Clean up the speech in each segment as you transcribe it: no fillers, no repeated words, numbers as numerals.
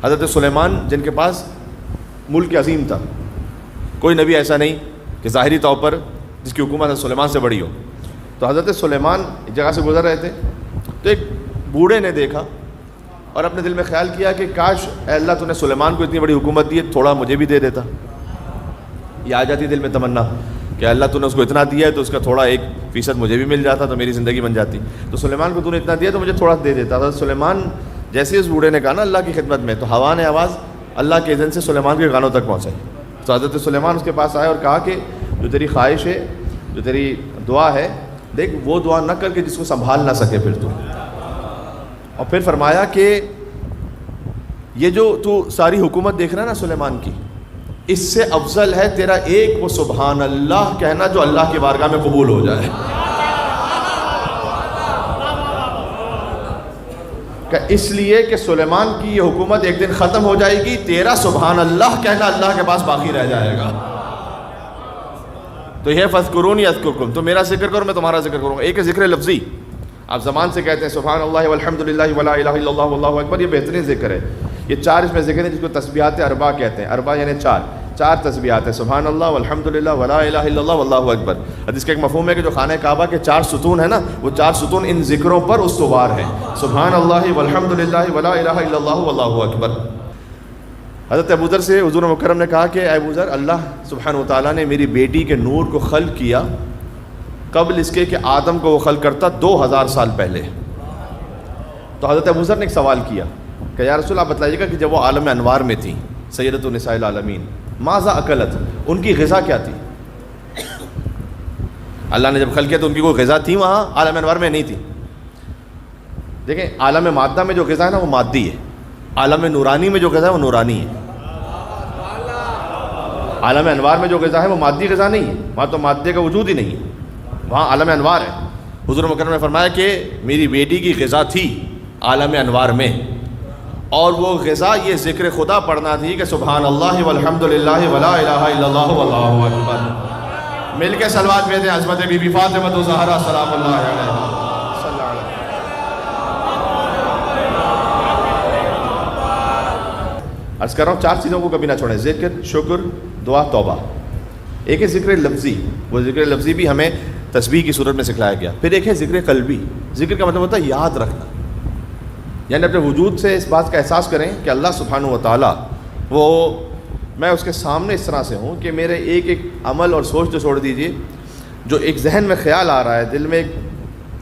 حضرت سلیمان جن کے پاس ملک عظیم تھا، کوئی نبی ایسا نہیں کہ ظاہری طور پر جس کی حکومت حضرت سلیمان سے بڑی ہو. تو حضرت سلیمان ایک جگہ سے گزر رہے تھے تو ایک بوڑھے نے دیکھا اور اپنے دل میں خیال کیا کہ کاش اے اللہ تو نے سلیمان کو اتنی بڑی حکومت دی ہے، تھوڑا مجھے بھی دے دیتا. یہ آ جاتی دل میں تمنا کہ اللہ تو نے اس کو اتنا دیا ہے تو اس کا تھوڑا 1% مجھے بھی مل جاتا تو میری زندگی بن جاتی. تو سلیمان کو تو نے اتنا دیا تو مجھے تھوڑا دے دیتا. حضرت سلیمان جیسے اس بوڑھے نے کہا نا اللہ کی خدمت میں، تو ہوا نے آواز اللہ کے اذن سے سلیمان کے کانوں تک پہنچائی. تو حضرت سلیمان اس کے پاس آئے اور کہا کہ جو تیری خواہش ہے، جو تیری دعا ہے، دیکھ وہ دعا نہ کر کے جس کو سنبھال نہ سکے پھر تو. اور پھر فرمایا کہ یہ جو تو ساری حکومت دیکھ رہا ہے نا سلیمان کی، اس سے افضل ہے تیرا ایک وہ سبحان اللہ کہنا جو اللہ کی بارگاہ میں قبول ہو جائے. کہ اس لیے کہ سلیمان کی یہ حکومت ایک دن ختم ہو جائے گی، تیرا سبحان اللہ کہنا اللہ کے پاس باقی رہ جائے گا. تو یہ فاذکرونی اذکرکم، تو میرا ذکر کرو میں تمہارا ذکر کروں گا. ایک ہے ذکر لفظی، آپ زبان سے کہتے ہیں سبحان اللہ والحمد للہ ولا الہ الا اللہ واللہ اکبر، یہ بہترین ذکر ہے. یہ 4 اس میں ذکر ہیں جس کو تسبیحات اربع کہتے ہیں. اربع یعنی 4 تسبیحات ہیں، سبحان اللہ والحمد للہ ولا الہ الا اللہ واللہ اکبر. حدیث کا ایک مفہوم ہے کہ جو خانہ کعبہ کے 4 ستون ہیں نا، وہ 4 ستون ان ذکروں پر استوار ہیں، سبحان اللہ والحمد للہ ولا الہ الا اللہ واللہ اکبر. حضرت ابوذر سے حضور مکرم نے کہا کہ اے ابوذر، اللہ سبحانہ وتعالیٰ نے میری بیٹی کے نور کو خلق کیا قبل اس کے کہ آدم کو وہ خلق کرتا 2000 سال پہلے. تو حضرت ابوذر نے ایک سوال کیا کہ یا رسول آپ بتلائیے گا کہ جب وہ عالم انوار میں تھی، سیدۃ النساء العالمین، ماذا اکلت، ان کی غذا کیا تھی؟ اللہ نے جب خلق کیا تو ان کی کوئی غذا تھی وہاں؟ عالم انوار میں نہیں تھی. دیکھیں عالم مادہ میں جو غذا ہے نا وہ مادی ہے، عالم نورانی میں جو غذا ہے وہ نورانی ہے. عالم انوار میں جو غذا ہے وہ مادی غذا نہیں ہے، وہاں تو مادے کا وجود ہی نہیں ہے، وہاں عالم انوار ہے. حضور مکرم نے فرمایا کہ میری بیٹی کی غذا تھی عالم انوار میں، اور وہ غذا یہ ذکر خدا پڑھنا تھی کہ سبحان اللہ والحمد للہ ولا الہ الا اللہ واللہ اکبر. مل کے صلوات بھیجیں عظمت بی بی فاطمہ الزہرا سلام اللہ علیہا. عرض کر رہا ہوں 4 چیزوں کو کبھی نہ چھوڑیں، ذکر، شکر، دعا، توبہ. ایک ہے ذکر لفظی، وہ ذکر لفظی بھی ہمیں تسبیح کی صورت میں سکھلایا گیا. پھر ایک ہے ذکر قلبی. ذکر کا مطلب ہوتا ہے یاد رکھنا، یعنی اپنے وجود سے اس بات کا احساس کریں کہ اللہ سبحانہ و تعالیٰ وہ میں اس کے سامنے اس طرح سے ہوں کہ میرے ایک ایک عمل اور سوچ تو چھوڑ دیجئے، جو ایک ذہن میں خیال آ رہا ہے، دل میں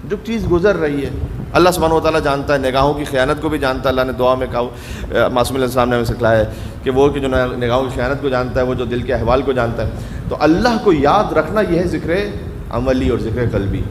جو چیز گزر رہی ہے، اللہ سبحانہ و تعالیٰ جانتا ہے. نگاہوں کی خیانت کو بھی جانتا ہے. اللہ نے دعا میں کہا، معصوم علیہ السلام نے ہمیں سکھلایا ہے کہ وہ کہ جو نگاہوں کی خیانت کو جانتا ہے، وہ جو دل کے احوال کو جانتا ہے. تو اللہ کو یاد رکھنا یہ ہے ذکر عملی اور ذکر قلبی.